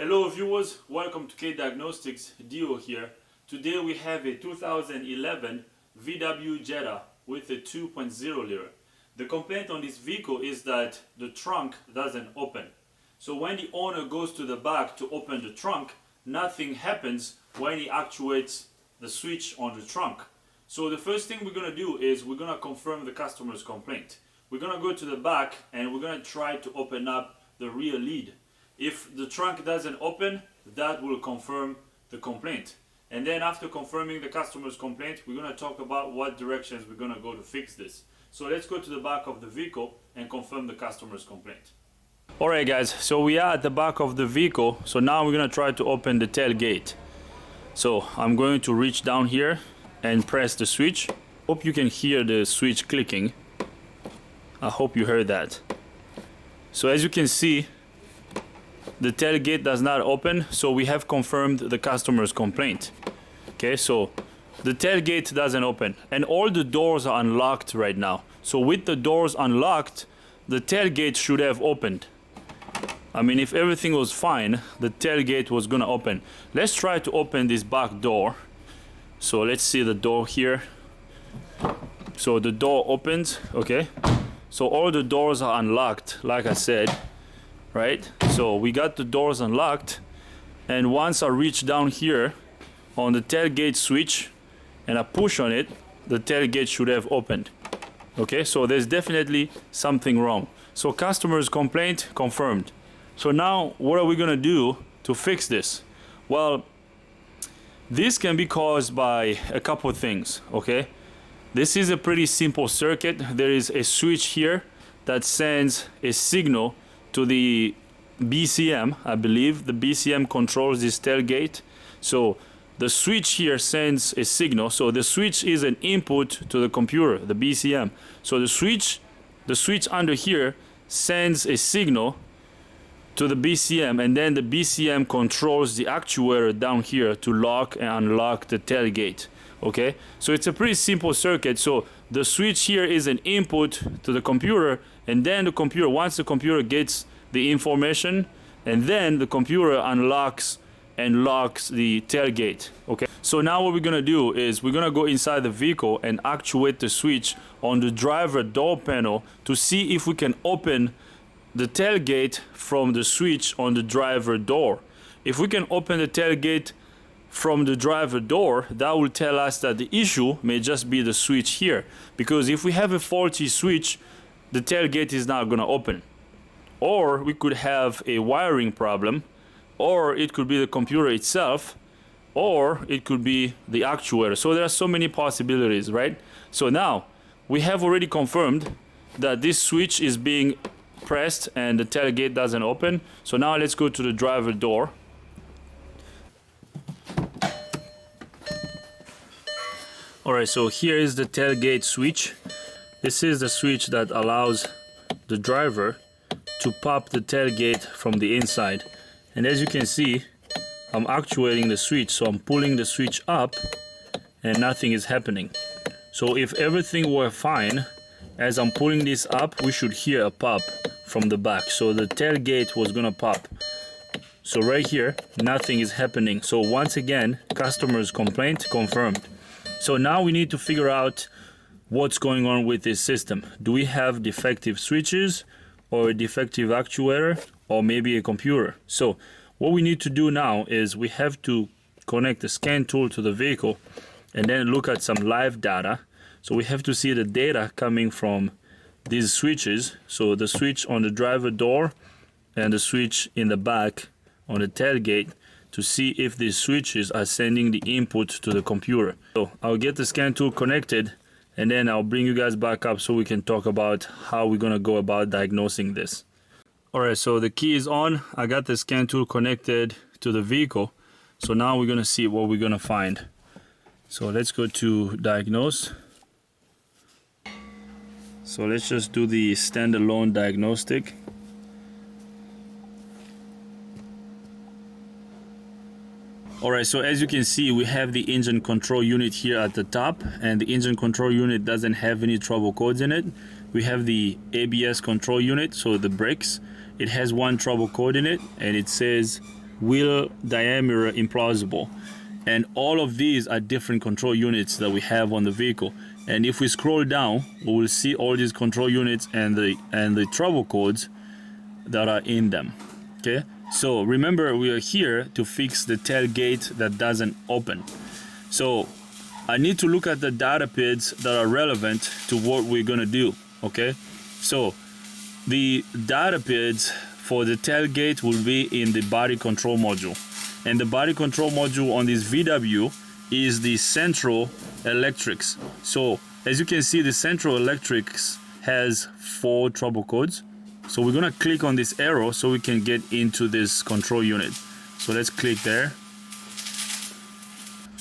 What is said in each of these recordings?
Hello viewers, welcome to K Diagnostics, Dio here. Today we have a 2011 VW Jetta with a 2.0 liter. The complaint on this vehicle is that the trunk doesn't open. So when the owner goes to the back to open the trunk, nothing happens when he actuates the switch on the trunk. So the first thing we're going to do is we're going to confirm the customer's complaint. We're going to go to the back and we're going to try to open up the rear lid. If the trunk doesn't open, that will confirm the complaint. And then after confirming the customer's complaint, we're going to talk about what directions we're going to go to fix this. So let's go to the back of the vehicle and confirm the customer's complaint. Alright guys, so we are at the back of the vehicle. So now we're going to try to open the tailgate. So I'm going to reach down here and press the switch. Hope you can hear the switch clicking. I hope you heard that. So as you can see, the tailgate does not open, so we have confirmed the customer's complaint. Okay, so the tailgate doesn't open and all the doors are unlocked right now. So with the doors unlocked, the tailgate should have opened. I mean, if everything was fine, the tailgate was gonna open. Let's try to open this back door. So let's see the door here. So the door opens, okay? So all the doors are unlocked, like I said, right? So we got the doors unlocked, and once I reach down here on the tailgate switch and I push on it, the tailgate should have opened. Okay, so there's definitely something wrong. So customer's complaint confirmed. So now what are we gonna do to fix this? Well, this can be caused by a couple of things, okay? This is a pretty simple circuit. There is a switch here that sends a signal to the BCM, I believe. The BCM controls this tailgate. So the switch here sends a signal. So the switch is an input to the computer, the BCM. So the switch under here sends a signal to the BCM, and then the BCM controls the actuator down here to lock and unlock the tailgate. Okay, so it's a pretty simple circuit. So the switch here is an input to the computer, and then the computer, once the computer gets the information, and then the computer unlocks and locks the tailgate. Okay, so now what we're gonna do is we're gonna go inside the vehicle and actuate the switch on the driver door panel to see if we can open the tailgate from the switch on the driver door. If we can open the tailgate from the driver door, that will tell us that the issue may just be the switch here, because if we have a faulty switch, the tailgate is not going to open. Or we could have a wiring problem, or it could be the computer itself, or it could be the actuator. So there are so many possibilities, right? So now we have already confirmed that this switch is being pressed and the tailgate doesn't open. So now let's go to the driver door. Alright, so here is the tailgate switch. This is the switch that allows the driver to pop the tailgate from the inside. And as you can see, I'm actuating the switch. So I'm pulling the switch up and nothing is happening. So if everything were fine, as I'm pulling this up, we should hear a pop from the back. So the tailgate was gonna pop. So right here, nothing is happening. So once again, customer's complaint confirmed. So now we need to figure out what's going on with this system. Do we have defective switches or a defective actuator or maybe a computer? So what we need to do now is we have to connect the scan tool to the vehicle and then look at some live data. So we have to see the data coming from these switches. So the switch on the driver door and the switch in the back on the tailgate, to see if these switches are sending the input to the computer. So I'll get the scan tool connected and then I'll bring you guys back up so we can talk about how we're gonna go about diagnosing this. Alright, so the key is on. I got the scan tool connected to the vehicle. So now we're gonna see what we're gonna find. So let's go to diagnose. So let's just do the standalone diagnostic. Alright, so as you can see, we have the engine control unit here at the top, and the engine control unit doesn't have any trouble codes in it. We have the ABS control unit, so the brakes. It has one trouble code in it, and it says wheel diameter implausible. And all of these are different control units that we have on the vehicle. And if we scroll down, we will see all these control units and the trouble codes that are in them. Okay, so remember, we are here to fix the tailgate that doesn't open. So I need to look at the data PIDs that are relevant to what we're gonna do. Okay, so the data PIDs for the tailgate will be in the body control module, and the body control module on this VW is the central electrics. So as you can see, the central electrics has 4 trouble codes. So we're gonna click on this arrow so we can get into this control unit. So let's click there.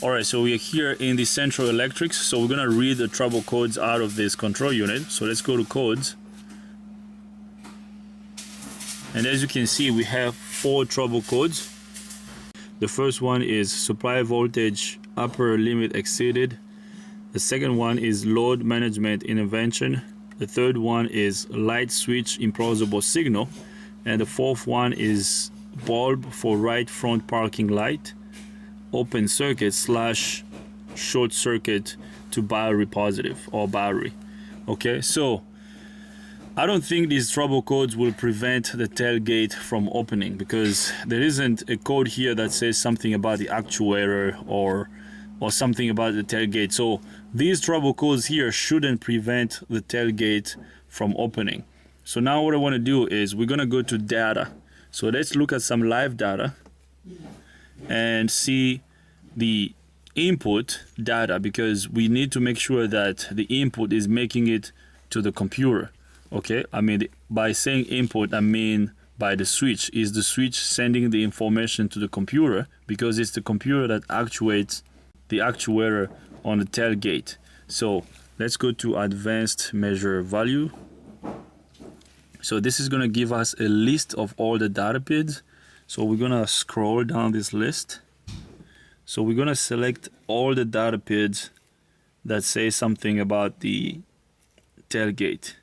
All right, so we are here in the central electrics. So we're gonna read the trouble codes out of this control unit. So let's go to codes. And as you can see, we have 4 trouble codes. The first one is supply voltage upper limit exceeded. The second one is load management intervention. The third one is light switch implausible signal. And the fourth one is bulb for right front parking light, open circuit / short circuit to biorepositive or battery. Okay, so I don't think these trouble codes will prevent the tailgate from opening, because there isn't a code here that says something about the actuator or something about the tailgate. So these trouble codes here shouldn't prevent the tailgate from opening. So now what I want to do is we're going to go to data. So let's look at some live data and see the input data, because we need to make sure that the input is making it to the computer. Okay, I mean, by saying input, I mean by the switch. Is the switch sending the information to the computer? Because it's the computer that actuates the actuator on the tailgate. So let's go to advanced measure value. So this is going to give us a list of all the data PIDs. So we're going to scroll down this list. So we're going to select all the data PIDs that say something about the tailgate.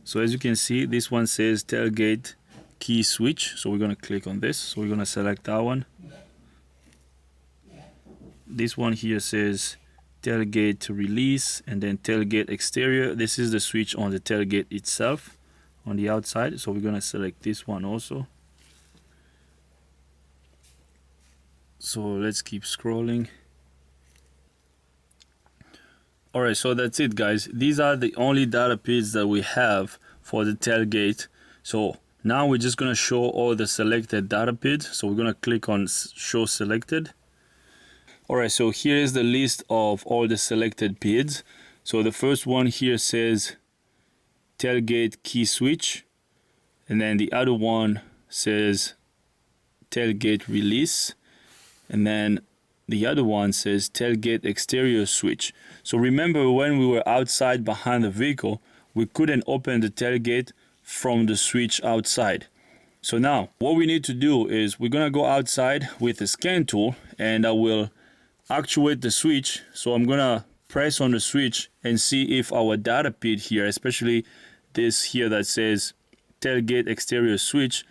So as you can see, this one says tailgate key switch. So we're going to click on this. So we're going to select that one. This one here says tailgate release, and then tailgate exterior. This is the switch on the tailgate itself on the outside. So we're going to select this one also. So let's keep scrolling. All right, so that's it, guys. These are the only data PIDs that we have for the tailgate. So now we're just going to show all the selected data PIDs. So we're going to click on show selected. All right, so here is the list of all the selected PIDs. So the first one here says tailgate key switch, and then the other one says tailgate release, and then the other one says tailgate exterior switch. So remember, when we were outside behind the vehicle, we couldn't open the tailgate from the switch outside. So now what we need to do is we're gonna go outside with the scan tool, and I will actuate the switch. So I'm gonna press on the switch and see if our data PID here, especially this here that says tailgate exterior switch,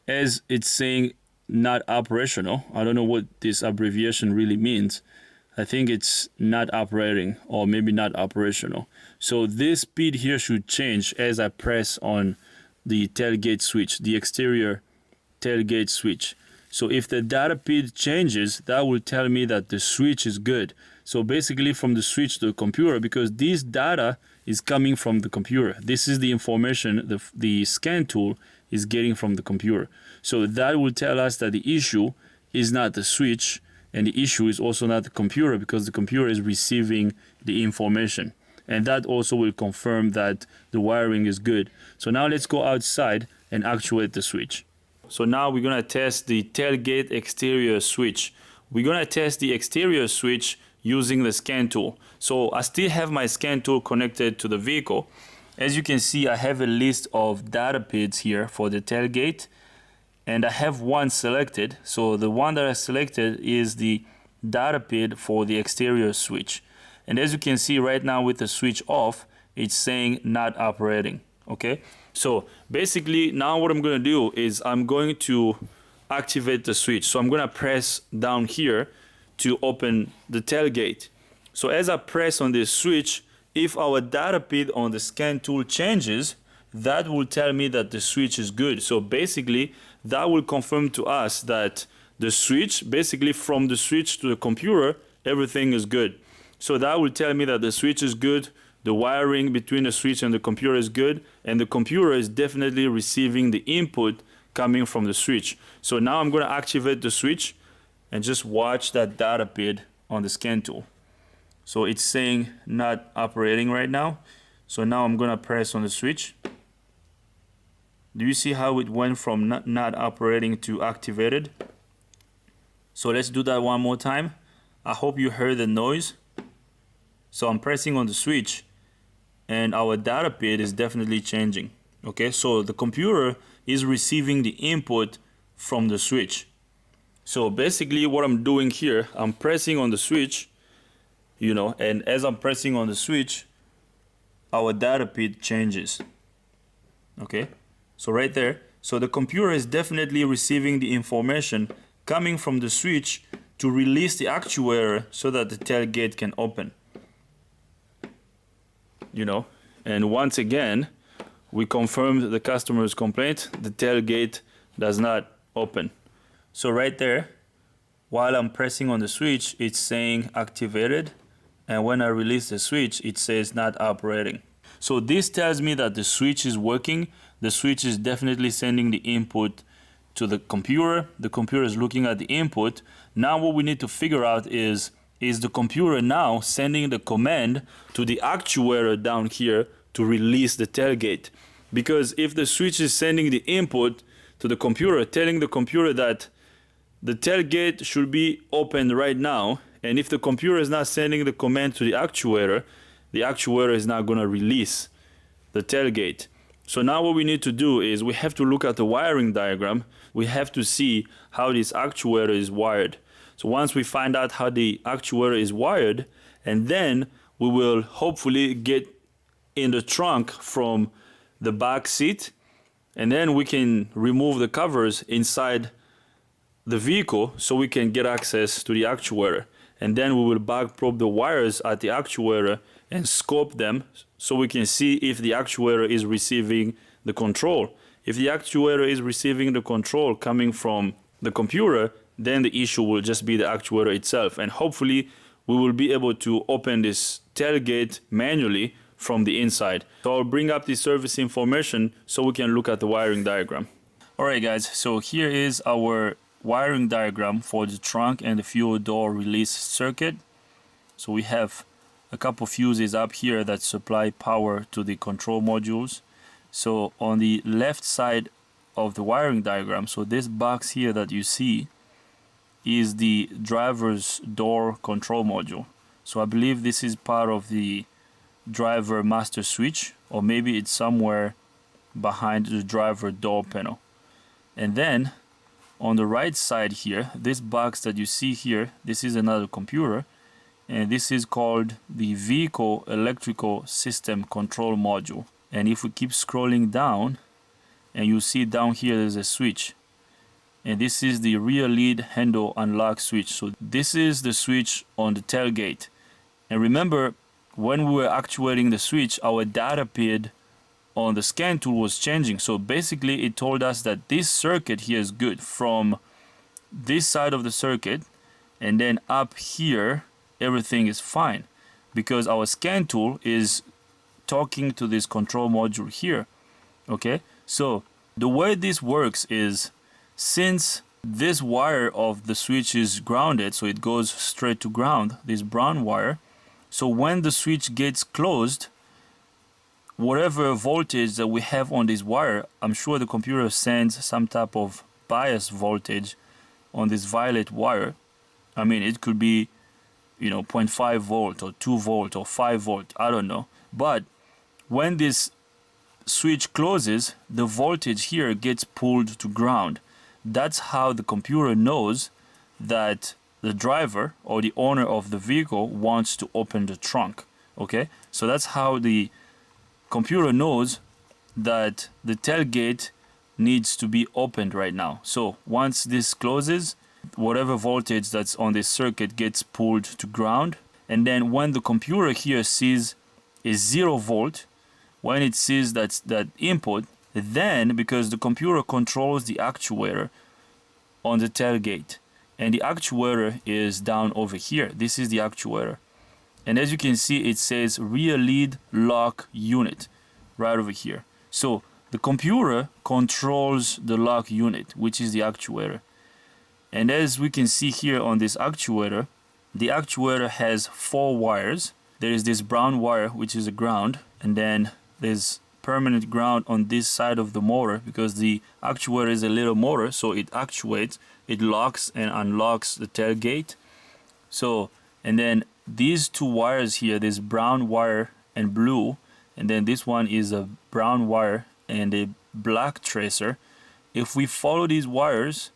as it's saying not operational. I don't know what this abbreviation really means. I think it's not operating, or maybe not operational. So this PID here should change as I press on the tailgate switch, the exterior tailgate switch. So if the data PID changes, that will tell me that the switch is good. So basically from the switch to the computer, because this data is coming from the computer. This is the information the scan tool is getting from the computer. So that will tell us that the issue is not the switch, and the issue is also not the computer, because the computer is receiving the information. And that also will confirm that the wiring is good. So now let's go outside and actuate the switch. So now we're gonna test the tailgate exterior switch. We're gonna test the exterior switch using the scan tool. So I still have my scan tool connected to the vehicle. As you can see, I have a list of data PIDs here for the tailgate, and I have one selected. So the one that I selected is the data PID for the exterior switch. And as you can see right now, with the switch off, it's saying not operating. Okay, so basically now what I'm going to do is I'm going to activate the switch. So I'm gonna press down here to open the tailgate. So as I press on this switch, if our data pin on the scan tool changes, that will tell me that the switch is good. So basically, that will confirm to us that the switch, basically from the switch to the computer, everything is good. So that will tell me that the switch is good, the wiring between the switch and the computer is good, and the computer is definitely receiving the input coming from the switch. So now I'm going to activate the switch and just watch that data pin on the scan tool. So it's saying not operating right now. So now I'm going to press on the switch. Do you see how it went from not operating to activated? So let's do that one more time. I hope you heard the noise. So I'm pressing on the switch and our data pin is definitely changing. Okay, so the computer is receiving the input from the switch. So basically what I'm doing here, I'm pressing on the switch, you know, and as I'm pressing on the switch, our data pin changes. Okay, so right there, so the computer is definitely receiving the information coming from the switch to release the actuator so that the tailgate can open. You know, and once again, we confirmed the customer's complaint, the tailgate does not open. So right there, while I'm pressing on the switch, it's saying activated, and when I release the switch, it says not operating. So this tells me that the switch is working. The switch is definitely sending the input to the computer is looking at the input. Now what we need to figure out is the computer now sending the command to the actuator down here to release the tailgate? Because if the switch is sending the input to the computer, telling the computer that the tailgate should be opened right now, and if the computer is not sending the command to the actuator is not going to release the tailgate. So now what we need to do is we have to look at the wiring diagram. We have to see how this actuator is wired. So once we find out how the actuator is wired, and then we will hopefully get in the trunk from the back seat, and then we can remove the covers inside the vehicle so we can get access to the actuator. And then we will back probe the wires at the actuator and scope them so we can see if the actuator is receiving the control. If the actuator is receiving the control coming from the computer, then the issue will just be the actuator itself, and hopefully we will be able to open this tailgate manually from the inside. So I'll bring up the service information so we can look at the wiring diagram. Alright guys, so here is our wiring diagram for the trunk and the fuel door release circuit. So we have a couple fuses up here that supply power to the control modules. So on the left side of the wiring diagram, so this box here that you see is the driver's door control module. So I believe this is part of the driver master switch, or maybe it's somewhere behind the driver door panel. And then on the right side here, this box that you see here, this is another computer, and this is called the vehicle electrical system control module. And if we keep scrolling down, and you see down here there's a switch, and this is the rear lead handle unlock switch. So this is the switch on the tailgate. And remember, when we were actuating the switch, our data pin on the scan tool was changing. So basically it told us that this circuit here is good from this side of the circuit, and then up here everything is fine because our scan tool is talking to this control module here. Okay, so the way this works is, since this wire of the switch is grounded, so it goes straight to ground, this brown wire, so when the switch gets closed, whatever voltage that we have on this wire, I'm sure the computer sends some type of bias voltage on this violet wire. I mean, it could be, you know, 0.5 volt or 2 volt or 5 volt, I don't know. But when this switch closes, the voltage here gets pulled to ground. That's how the computer knows that the driver or the owner of the vehicle wants to open the trunk. Okay, so that's how the computer knows that the tailgate needs to be opened right now. So once this closes, whatever voltage that's on this circuit gets pulled to ground. And then when the computer here sees a 0 volt, when it sees that input, then because the computer controls the actuator on the tailgate, and the actuator is down over here. This is the actuator. And as you can see, it says rear lead lock unit right over here. So the computer controls the lock unit, which is the actuator. And as we can see here on this actuator, the actuator has 4 wires. There is this brown wire, which is a ground, and then there's permanent ground on this side of the motor because the actuator is a little motor, so it actuates, it locks and unlocks the tailgate. So, and then these 2 wires here, this brown wire and blue, and then this one is a brown wire and a black tracer. If we follow these wires,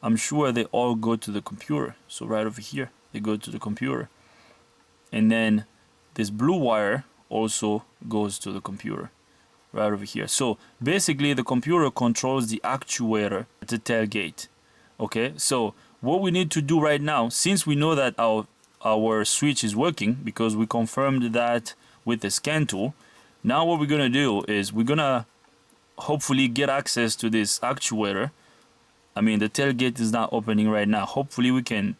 I'm sure they all go to the computer. So right over here, they go to the computer. And then this blue wire also goes to the computer right over here. So basically the computer controls the actuator at the tailgate. Okay, so what we need to do right now, since we know that our switch is working because we confirmed that with the scan tool, now what we're gonna do is we're gonna hopefully get access to this actuator. I mean, the tailgate is not opening right now. Hopefully we can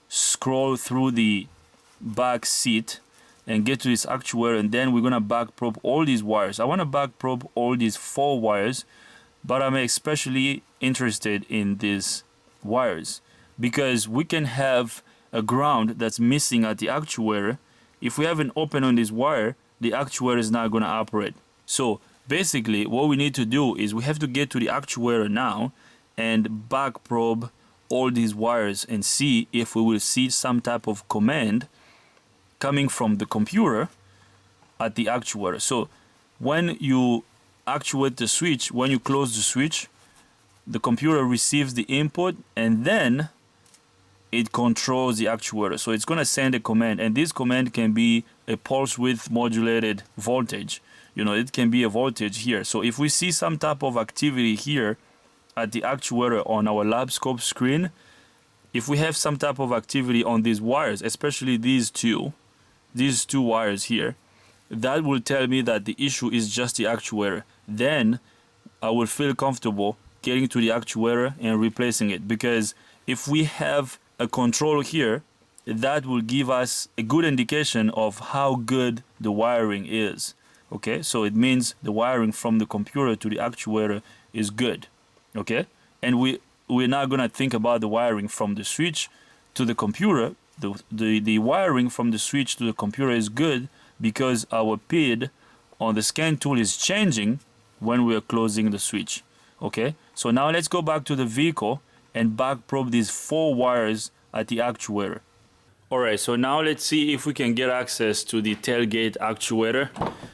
scroll through the back seat and get to this actuator, and then we're gonna back probe all these wires. I want to back probe all these 4 wires, but I'm especially interested in these wires because we can have a ground that's missing at the actuator. If we haven't opened on this wire, the actuator is not going to operate. So basically what we need to do is we have to get to the actuator now and back probe all these wires and see if we will see some type of command coming from the computer at the actuator. So when you actuate the switch, when you close the switch, the computer receives the input and then it controls the actuator. So it's going to send a command, and this command can be a pulse width modulated voltage. You know, it can be a voltage here. So if we see some type of activity here at the actuator on our lab scope screen, if we have some type of activity on these wires, especially these two wires here, that will tell me that the issue is just the actuator. Then I will feel comfortable getting to the actuator and replacing it, because if we have a control here, that will give us a good indication of how good the wiring is. Okay, so it means the wiring from the computer to the actuator is good. Okay, and we're not gonna think about the wiring from the switch to the computer. The wiring from the switch to the computer is good because our PID on the scan tool is changing when we are closing the switch. Okay, so now let's go back to the vehicle and back probe these 4 wires at the actuator. Alright, so now let's see if we can get access to the tailgate actuator.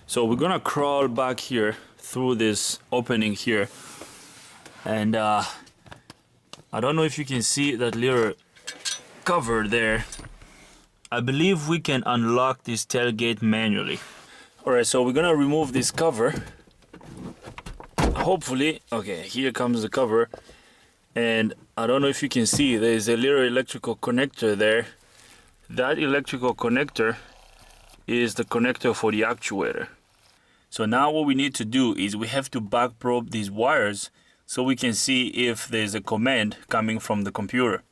So we're gonna crawl back here through this opening here, and I don't know if you can see that little cover there. I believe we can unlock this tailgate manually. Alright, so we're gonna remove this cover. Hopefully, okay, here comes the cover, and I don't know if you can see, there's a little electrical connector there. That electrical connector is the connector for the actuator. So now what we need to do is we have to back probe these wires so we can see if there's a command coming from the computer.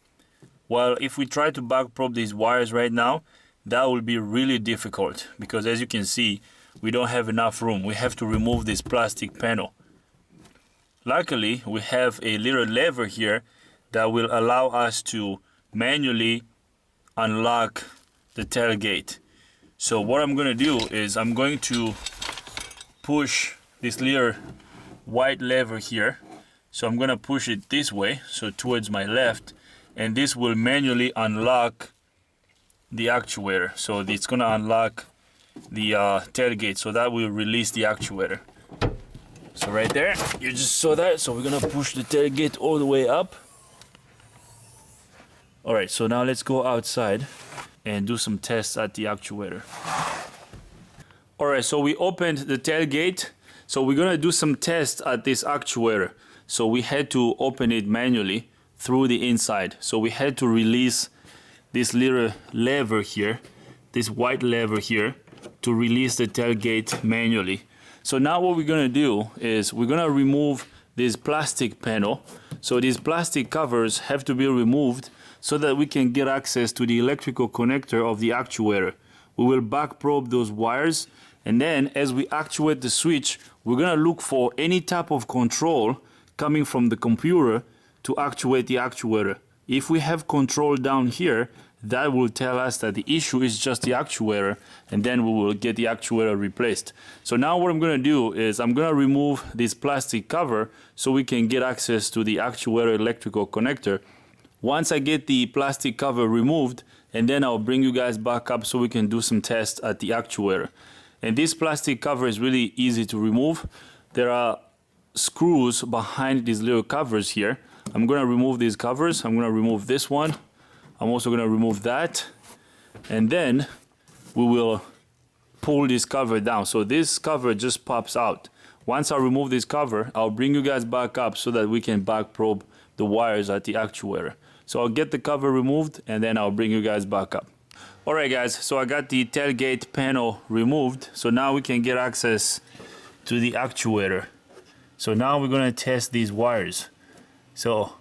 Well, if we try to back probe these wires right now, that will be really difficult because, as you can see, we don't have enough room. We have to remove this plastic panel. Luckily, we have a little lever here that will allow us to manually unlock the tailgate. So what I'm going to do is I'm going to push this little white lever here. So I'm going to push it this way, so towards my left, and this will manually unlock the actuator. So it's going to unlock the tailgate, so that will release the actuator. So right there, you just saw that. So we're gonna push the tailgate all the way up. Alright, so now let's go outside and do some tests at the actuator. Alright, so we opened the tailgate. So we're gonna do some tests at this actuator. so we had to open it manually through the inside. So we had to release this little lever here, this white lever here, to release the tailgate manually. So now what we're gonna do is we're gonna remove this plastic panel. So these plastic covers have to be removed so that we can get access to the electrical connector of the actuator. We will back probe those wires, and then as we actuate the switch, we're gonna look for any type of control coming from the computer to actuate the actuator. If we have control down here, that will tell us that the issue is just the actuator, and then we will get the actuator replaced. So now what I'm going to do is I'm going to remove this plastic cover so we can get access to the actuator electrical connector. Once I get the plastic cover removed, and then I'll bring you guys back up so we can do some tests at the actuator. And this plastic cover is really easy to remove. There are screws behind these little covers here. I'm going to remove these covers. I'm going to remove this one. I'm also going to remove that, and then we will pull this cover down. So this cover just pops out. Once I remove this cover, I'll bring you guys back up so that we can back probe the wires at the actuator. So I'll get the cover removed, and then I'll bring you guys back up. Alright guys, so I got the tailgate panel removed. So now we can get access to the actuator. So now we're going to test these wires. So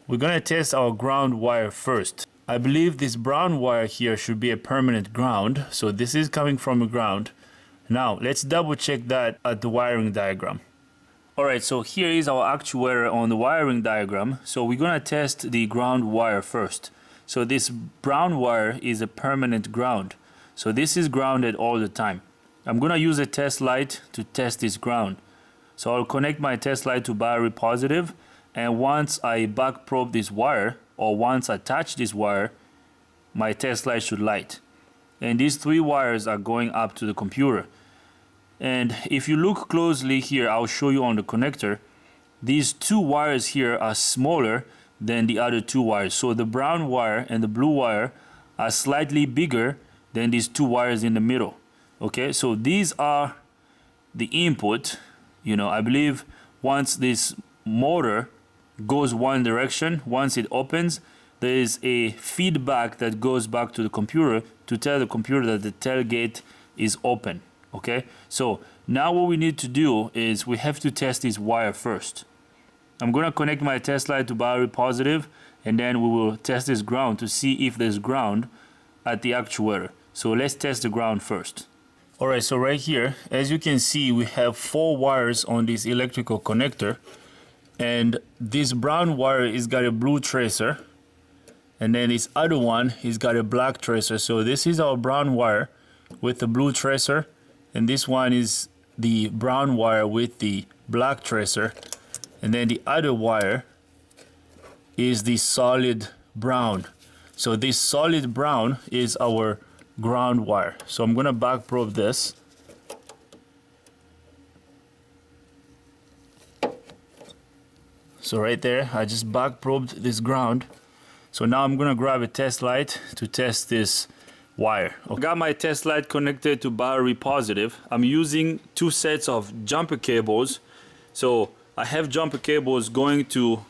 we're going to test our ground wire first. I believe this brown wire here should be a permanent ground. So this is coming from a ground. Now let's double check that at the wiring diagram. Alright, so here is our actuator on the wiring diagram. So we're going to test the ground wire first. So this brown wire is a permanent ground. So this is grounded all the time. I'm going to use a test light to test this ground. So I'll connect my test light to biorepositive. And once I back probe this wire, or once I touch this wire, my test light should light. And these three wires are going up to the computer. And if you look closely here, I'll show you on the connector, these two wires here are smaller than the other two wires. So the brown wire and the blue wire are slightly bigger than these two wires in the middle. Okay, so these are the input. You know, I believe once this motor goes one direction, once it opens, there is a feedback that goes back to the computer to tell the computer that the tailgate is open. Okay, so now what we need to do is we have to test this wire first. I'm going to connect my test light to biorepositive, and then we will test this ground to see if there's ground at the actuator. So let's test the ground first. Alright, so right here, as you can see, we have 4 wires on this electrical connector. And this brown wire is got a blue tracer, and then this other one is got a black tracer. So this is our brown wire with the blue tracer, and this one is the brown wire with the black tracer, and then the other wire is the solid brown. So this solid brown is our ground wire. So I'm gonna back probe this. So right there, I just back probed this ground. So now I'm gonna grab a test light to test this wire. I got my test light connected to biorepositive. I'm using 2 sets of jumper cables. So I have jumper cables going to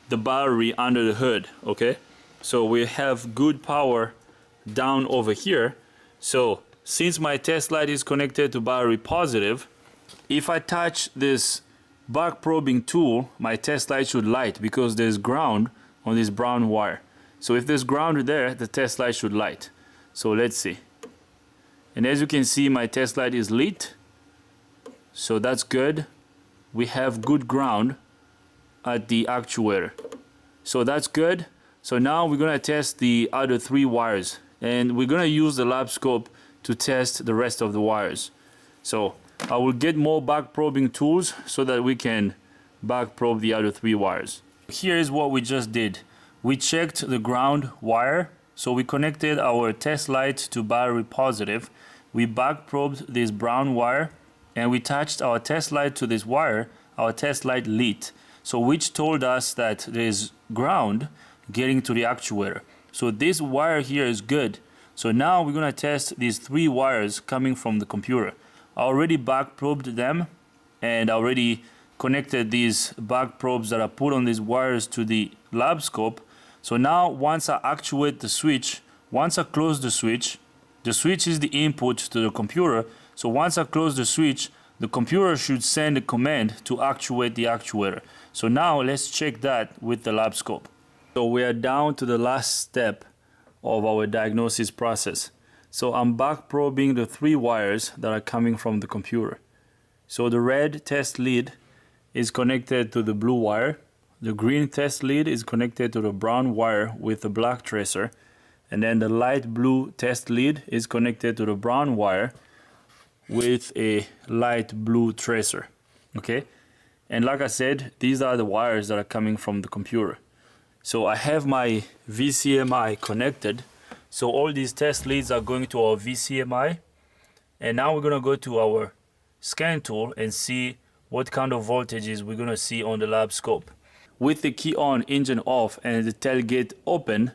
the battery under the hood, okay? So we have good power down over here. So since my test light is connected to biorepositive, if I touch this back probing tool, my test light should light because there's ground on this brown wire. So if there's ground there, the test light should light. So let's see. And as you can see, my test light is lit. So that's good. We have good ground at the actuator. So that's good. So now we're gonna test the other 3 wires, and we're gonna use the lab scope to test the rest of the wires. So I will get more back probing tools so that we can back probe the other 3 wires. Here is what we just did. We checked the ground wire. So we connected our test light to biorepositive. We back probed this brown wire, and we touched our test light to this wire. Our test light lit. So which told us that there is ground getting to the actuator. So this wire here is good. So now we're gonna test these 3 wires coming from the computer. I already back probed them, and I already connected these back probes that are put on these wires to the lab scope. So now once I actuate the switch, once I close the switch is the input to the computer. So once I close the switch, the computer should send a command to actuate the actuator. So now let's check that with the lab scope. So we are down to the last step of our diagnosis process. So I'm back probing the 3 wires that are coming from the computer. So the red test lead is connected to the blue wire. The green test lead is connected to the brown wire with the black tracer. And then the light blue test lead is connected to the brown wire with a light blue tracer. Okay? And like I said, these are the wires that are coming from the computer. So I have my VCMI connected. So all these test leads are going to our VCMI. And now we're going to go to our scan tool and see what kind of voltages we're going to see on the lab scope. With the key on, engine off, and the tailgate open,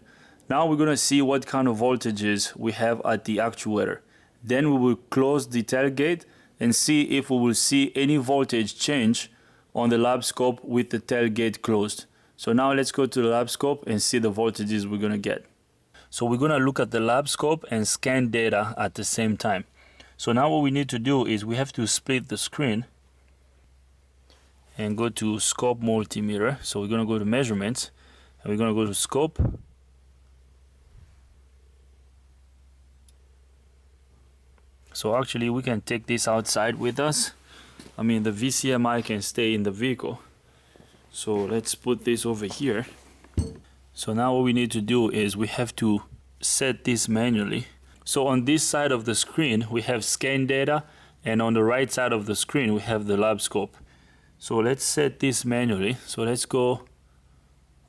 now we're going to see what kind of voltages we have at the actuator. Then we will close the tailgate and see if we will see any voltage change on the lab scope with the tailgate closed. So now let's go to the lab scope and see the voltages we're going to get. So we're going to look at the lab scope and scan data at the same time. So now what we need to do is we have to split the screen and go to scope multimeter. So we're going to go to measurements and we're going to go to scope. So actually we can take this outside with us. I mean, the VCMI can stay in the vehicle. So let's put this over here. So now what we need to do is we have to set this manually. So on this side of the screen we have scan data, and on the right side of the screen we have the lab scope. So let's set this manually. So let's go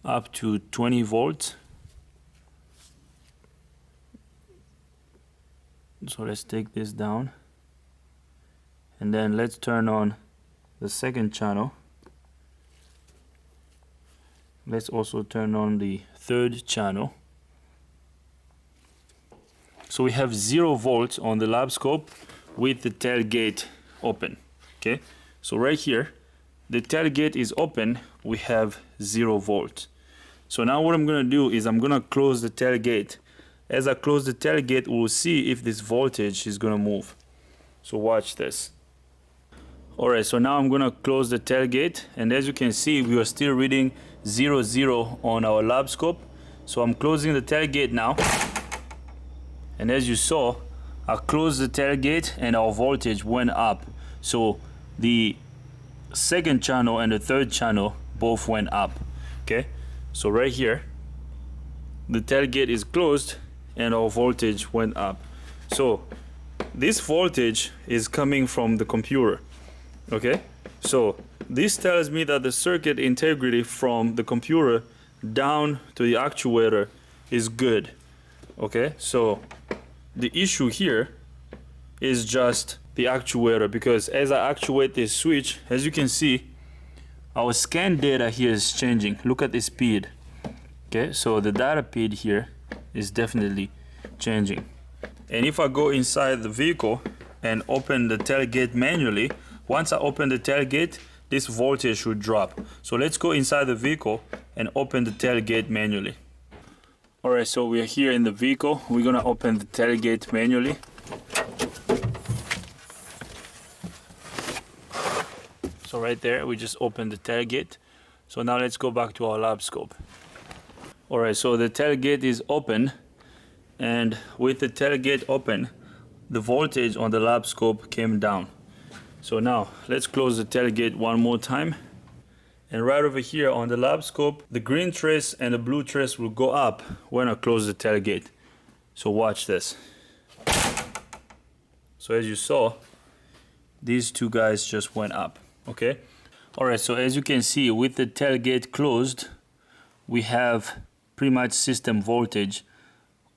up to 20 volts. So let's take this down, and then let's turn on the second channel. Let's also turn on the third channel. So we have 0 volts on the lab scope with the tailgate open. Okay, so right here the tailgate is open, we have 0 volts. So now what I'm going to do is I'm going to close the tailgate. As I close the tailgate, we'll see if this voltage is going to move. So watch this. Alright, so now I'm going to close the tailgate, and as you can see we are still reading 00 on our lab scope. So I'm closing the tailgate now, and as you saw, I closed the tailgate and our voltage went up. So the second channel and the third channel both went up. Okay, so right here the tailgate is closed and our voltage went up. So this voltage is coming from the computer. Okay, so this tells me that the circuit integrity from the computer down to the actuator is good. Okay, so the issue here is just the actuator, because as I actuate this switch, as you can see, our scan data here is changing. Look at the speed. Okay, so the data feed here is definitely changing. And if I go inside the vehicle and open the tailgate manually, once I open the tailgate, this voltage should drop. So let's go inside the vehicle and open the tailgate manually. Alright, so we are here in the vehicle. We're gonna open the tailgate manually. So right there, we just opened the tailgate. So now let's go back to our lab scope. Alright, so the tailgate is open, and with the tailgate open, the voltage on the lab scope came down. So now let's close the tailgate one more time. And right over here on the lab scope, the green trace and the blue trace will go up when I close the tailgate. So watch this. So as you saw, these two guys just went up. Okay. Alright, so as you can see, with the tailgate closed, we have pretty much system voltage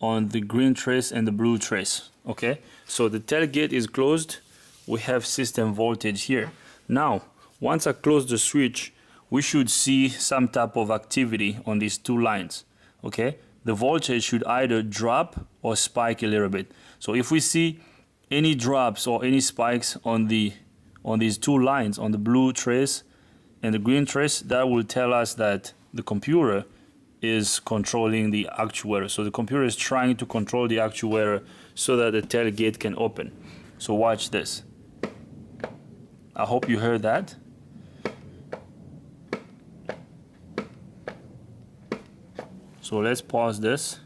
on the green trace and the blue trace. Okay, so the tailgate is closed, we have system voltage here. Now once I close the switch, we should see some type of activity on these two lines. Okay, the voltage should either drop or spike a little bit. So if we see any drops or any spikes on these two lines, on the blue trace and the green trace, that will tell us that the computer is controlling the actuator. So the computer is trying to control the actuator so that the tailgate can open. So watch this. I hope you heard that. So let's pause this.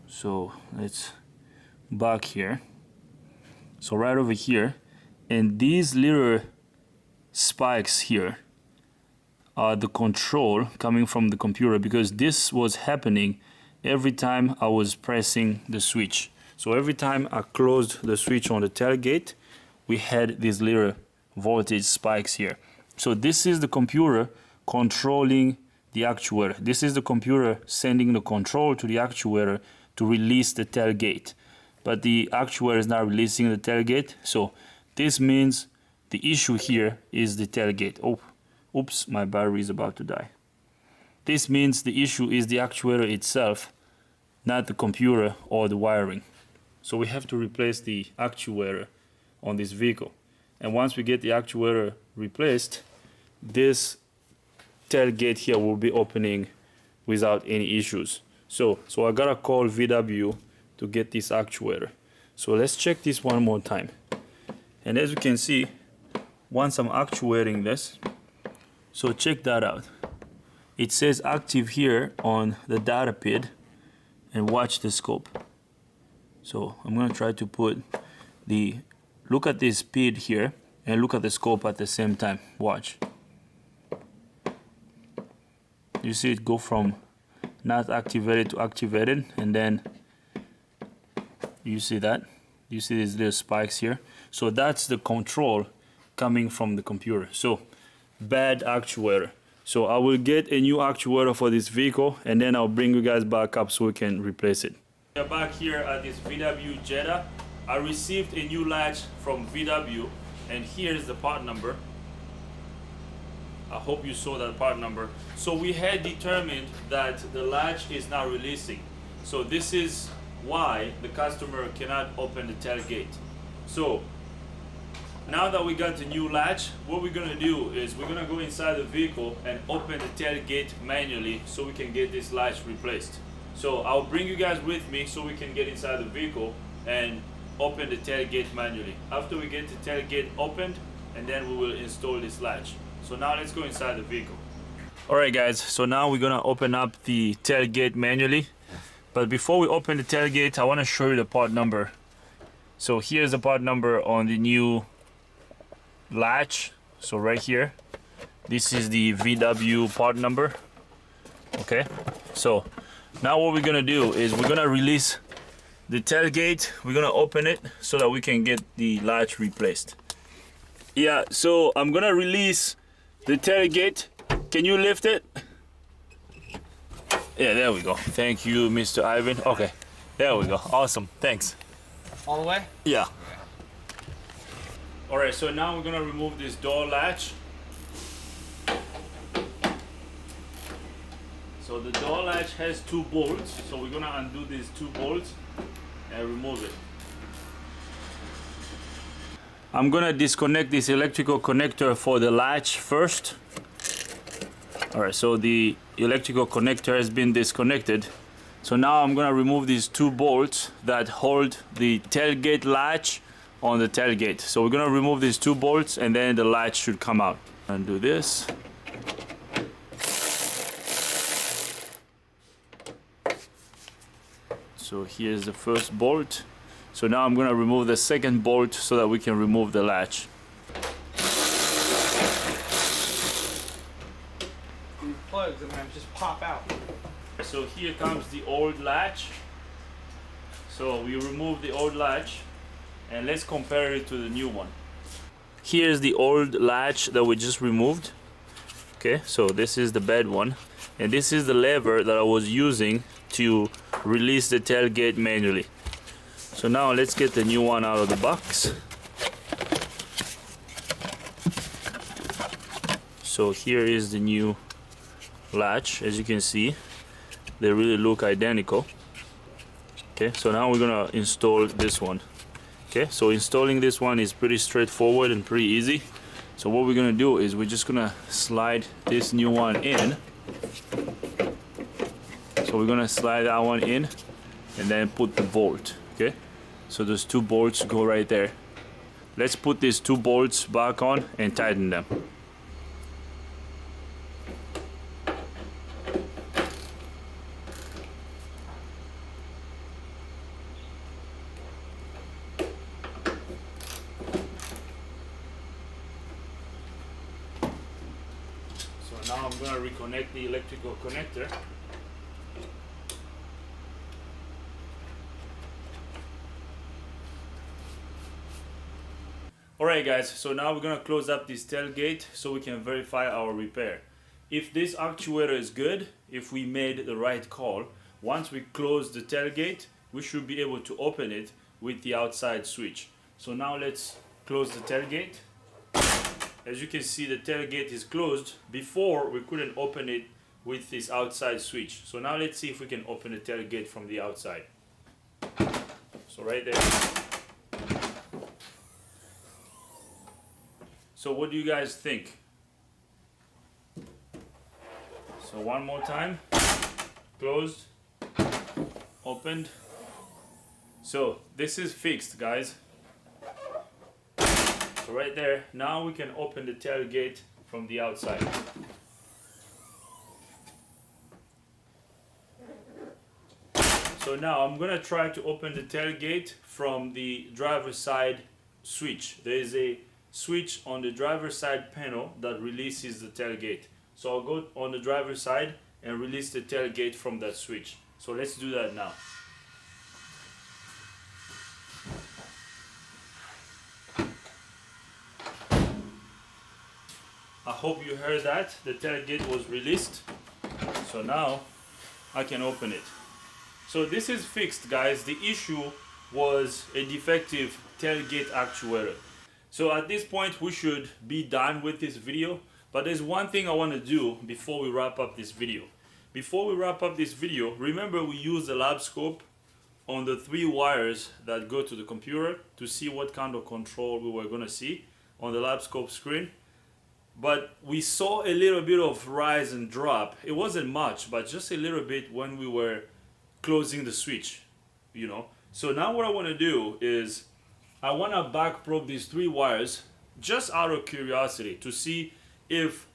So let's back here. So right over here, and these little spikes here are the control coming from the computer, because this was happening every time I was pressing the switch. So every time I closed the switch on the tailgate, we had these little voltage spikes here. So this is the computer controlling the actuator. This is the computer sending the control to the actuator to release the tailgate. But the actuator is not releasing the tailgate. So this means the issue here is the tailgate. Oh, oops, my battery is about to die. This means the issue is the actuator itself, not the computer or the wiring. So we have to replace the actuator on this vehicle. And once we get the actuator replaced, this tailgate here will be opening without any issues. So I gotta call VW to get this actuator. So let's check this one more time. And as you can see, once I'm actuating this, so check that out. It says active here on the data pid, and watch the scope. So I'm gonna try to put the, look at this pid here and look at the scope at the same time. Watch. You see it go from not activated to activated, and then you see that? You see these little spikes here? So that's the control coming from the computer. So bad actuator. So I will get a new actuator for this vehicle, and then I'll bring you guys back up so we can replace it. We are back here at this VW Jetta. I received a new latch from VW, and here's the part number. I hope you saw that part number. So we had determined that the latch is not releasing. So this is why the customer cannot open the tailgate. So now that we got the new latch, what we're gonna do is we're gonna go inside the vehicle and open the tailgate manually so we can get this latch replaced. So I'll bring you guys with me so we can get inside the vehicle and open the tailgate manually. After we get the tailgate opened, and then we will install this latch. So now let's go inside the vehicle. Alright guys, so now we're gonna open up the tailgate manually. But before we open the tailgate, I wanna show you the part number. So here's the part number on the new latch. So right here, this is the VW part number. Okay, so now what we're gonna do is we're gonna release the tailgate. We're gonna open it so that we can get the latch replaced. Yeah, so I'm gonna release the tailgate. Can you lift it? Yeah, there we go. Thank you, Mr. Ivan. Okay, there we go. Awesome, thanks. All the way? Yeah. All right, so now we're gonna remove this door latch. So the door latch has 2 bolts, so we're gonna undo these 2 bolts and remove it. I'm gonna disconnect this electrical connector for the latch first. All right, so the electrical connector has been disconnected. So now I'm gonna remove these 2 bolts that hold the tailgate latch on the tailgate. So we're gonna remove these 2 bolts, and then the latch should come out. Undo this. So here's the first bolt. So now I'm gonna remove the second bolt so that we can remove the latch. These plugs are gonna just pop out. So here comes the old latch. So we remove the old latch, and let's compare it to the new one. Here's the old latch that we just removed. Okay, so this is the bad one, and this is the lever that I was using to release the tailgate manually. So now let's get the new one out of the box. So here is the new latch. As you can see, they really look identical. Okay, so now we're gonna install this one. Okay, so installing this one is pretty straightforward and pretty easy. So what we're gonna do is we're just gonna slide this new one in. So we're gonna slide that one in and then put the bolt, okay? So those two bolts go right there. Let's put these two bolts back on and tighten them. So now I'm gonna reconnect the electrical connector. Alright guys, so now we're gonna close up this tailgate so we can verify our repair. If this actuator is good, if we made the right call, once we close the tailgate, we should be able to open it with the outside switch. So now let's close the tailgate. As you can see, the tailgate is closed. Before, we couldn't open it with this outside switch. So now let's see if we can open the tailgate from the outside. So right there. So what do you guys think? So one more time. Closed. Opened. So this is fixed, guys. So right there, now we can open the tailgate from the outside. So now I'm gonna try to open the tailgate from the driver's side switch. There is a switch on the driver's side panel that releases the tailgate. So I'll go on the driver's side and release the tailgate from that switch. So let's do that now. I hope you heard that. The tailgate was released. So now I can open it. So this is fixed, guys. The issue was a defective tailgate actuator. So at this point we should be done with this video, but there's one thing I want to do before we wrap up this video. Before we wrap up this video, remember we used the lab scope on the 3 wires that go to the computer to see what kind of control we were going to see on the lab scope screen. But we saw a little bit of rise and drop. It wasn't much, but just a little bit when we were closing the switch, you know. So now what I want to do is I want to back probe these 3 wires just out of curiosity to see if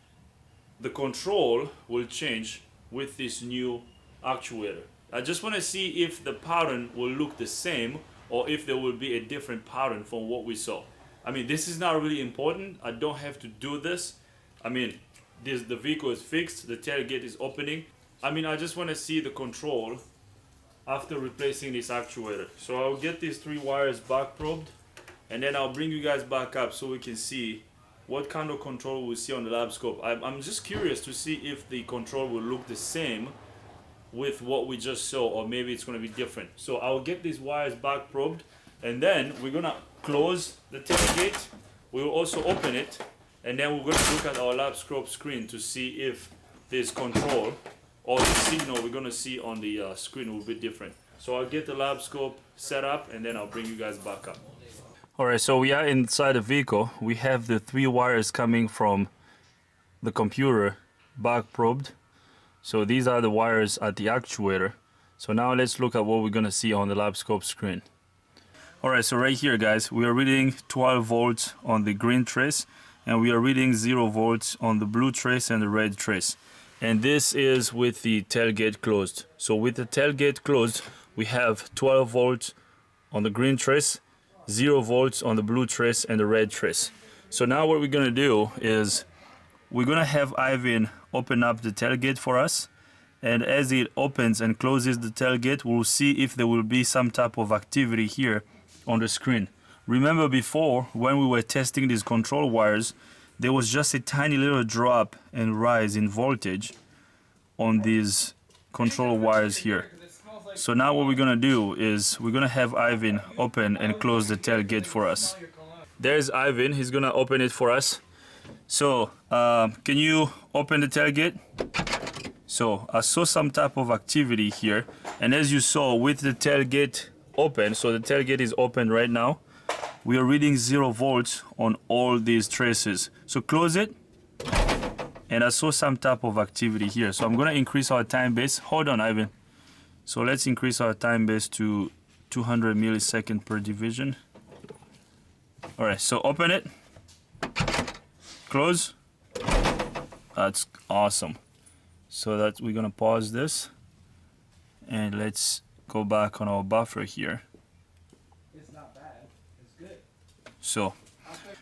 the control will change with this new actuator. I just want to see if the pattern will look the same or if there will be a different pattern from what we saw. I mean, this is not really important. I don't have to do this. I mean, the vehicle is fixed, the tailgate is opening. I mean, I just want to see the control after replacing this actuator. So I'll get these 3 wires back probed and then I'll bring you guys back up so we can see what kind of control we'll see on the lab scope. I'm just curious to see if the control will look the same with what we just saw, or maybe it's going to be different. So I'll get these wires back probed and then we're going to close the tailgate. We will also open it and then we're going to look at our lab scope screen to see if this control or the signal we're going to see on the screen will be different. So I'll get the lab scope set up and then I'll bring you guys back up. Alright, so we are inside the vehicle. We have the 3 wires coming from the computer back probed. So these are the wires at the actuator. So now let's look at what we're going to see on the lab scope screen. Alright, so right here, guys, we are reading 12 volts on the green trace and we are reading 0 volts on the blue trace and the red trace. And this is with the tailgate closed. So with the tailgate closed, we have 12 volts on the green trace, 0 volts on the blue trace and the red trace. So now what we're going to do is we're going to have Ivan open up the tailgate for us. And as it opens and closes the tailgate, we'll see if there will be some type of activity here on the screen. Remember before, when we were testing these control wires, there was just a tiny little drop and rise in voltage on these control wires here. So now what we're gonna do is we're gonna have Ivan open and close the tailgate for us. There's Ivan, he's gonna open it for us. So can you open the tailgate? So I saw some type of activity here, and as you saw with the tailgate open, so the tailgate is open right now, we are reading 0 volts on all these traces. So close it, and I saw some type of activity here. So I'm gonna increase our time base. Hold on, Ivan. So let's increase our time base to 200 milliseconds per division. All right, so open it, close. That's awesome. So that we're gonna pause this, and let's go back on our buffer here. It's not bad. It's good. So,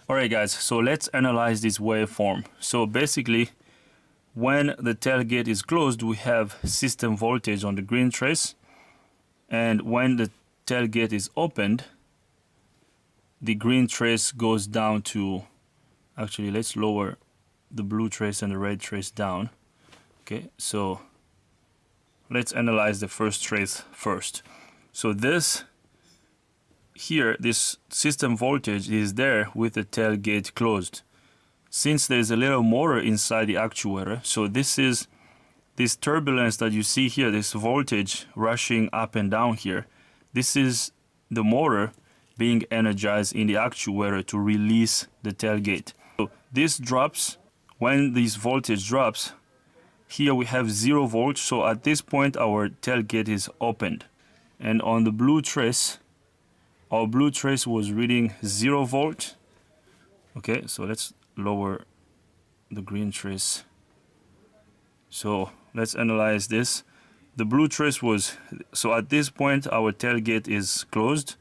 all right guys, so let's analyze this waveform. So basically, when the tailgate is closed, we have system voltage on the green trace, and when the tailgate is opened, the green trace goes down to, actually let's lower the blue trace and the red trace down. Okay, so let's analyze the first trace first. So this here, this system voltage is there with the tailgate closed. Since there's a little motor inside the actuator, so this is this turbulence that you see here, this voltage rushing up and down here, this is the motor being energized in the actuator to release the tailgate. So this drops. When this voltage drops, here we have 0 volts. So at this point, our tailgate is opened. And on the blue trace, our blue trace was reading 0 volt. Okay, so let's lower the green trace. So let's analyze this. The blue trace was, so at this point, our tailgate is closed.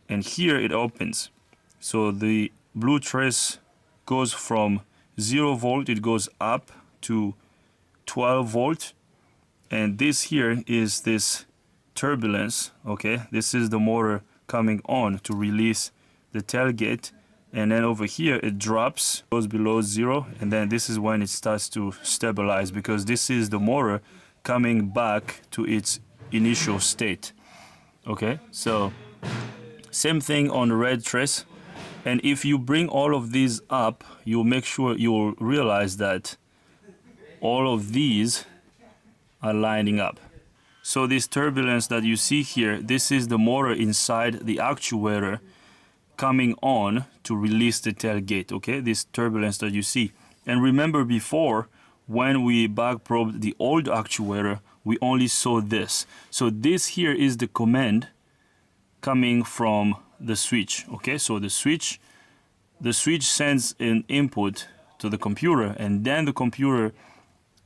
And here it opens. So the blue trace goes from 0 volt, it goes up to 12 volt, and this here is this turbulence. Okay, this is the motor coming on to release the tailgate, and then over here it drops, goes below 0, and then this is when it starts to stabilize, because this is the motor coming back to its initial state. Okay, so same thing on the red trace. And if you bring all of these up, you'll make sure you'll realize that all of these are lining up. So this turbulence that you see here, this is the motor inside the actuator coming on to release the tailgate, okay? This turbulence that you see. And remember before, when we back probed the old actuator, we only saw this. So this here is the command coming from the switch. Okay, so the switch sends an input to the computer, and then the computer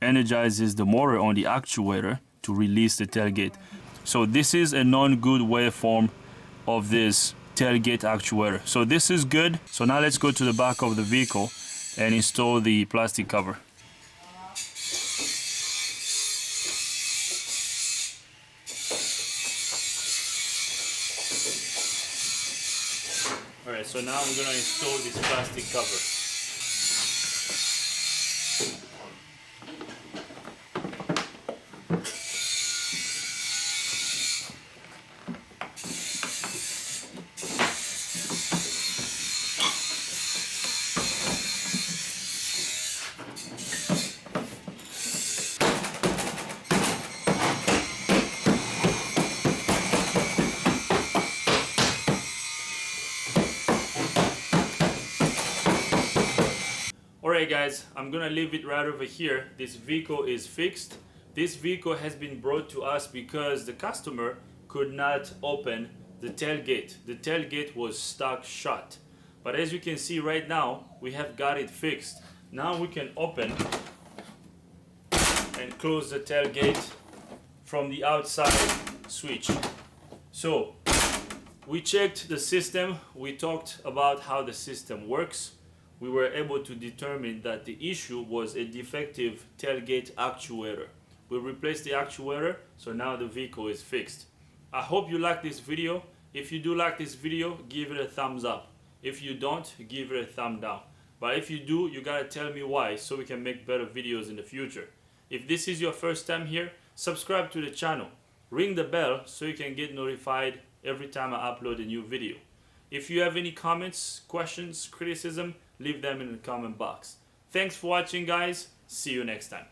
energizes the motor on the actuator to release the tailgate. So this is a non-good waveform of this tailgate actuator. So this is good. So now let's go to the back of the vehicle and install the plastic cover. Alright, so now I'm going to install this plastic cover. Alright guys, I'm gonna leave it right over here. This vehicle is fixed. This vehicle has been brought to us because the customer could not open the tailgate. The tailgate was stuck shut. But as you can see right now, we have got it fixed. Now we can open and close the tailgate from the outside switch. So we checked the system. We talked about how the system works. We were able to determine that the issue was a defective tailgate actuator. We replaced the actuator, so now the vehicle is fixed. I hope you like this video. If you do like this video, give it a thumbs up. If you don't, give it a thumb down. But if you do, you gotta tell me why, so we can make better videos in the future. If this is your first time here, subscribe to the channel. Ring the bell so you can get notified every time I upload a new video. If you have any comments, questions, criticism, leave them in the comment box. Thanks for watching guys. See you next time.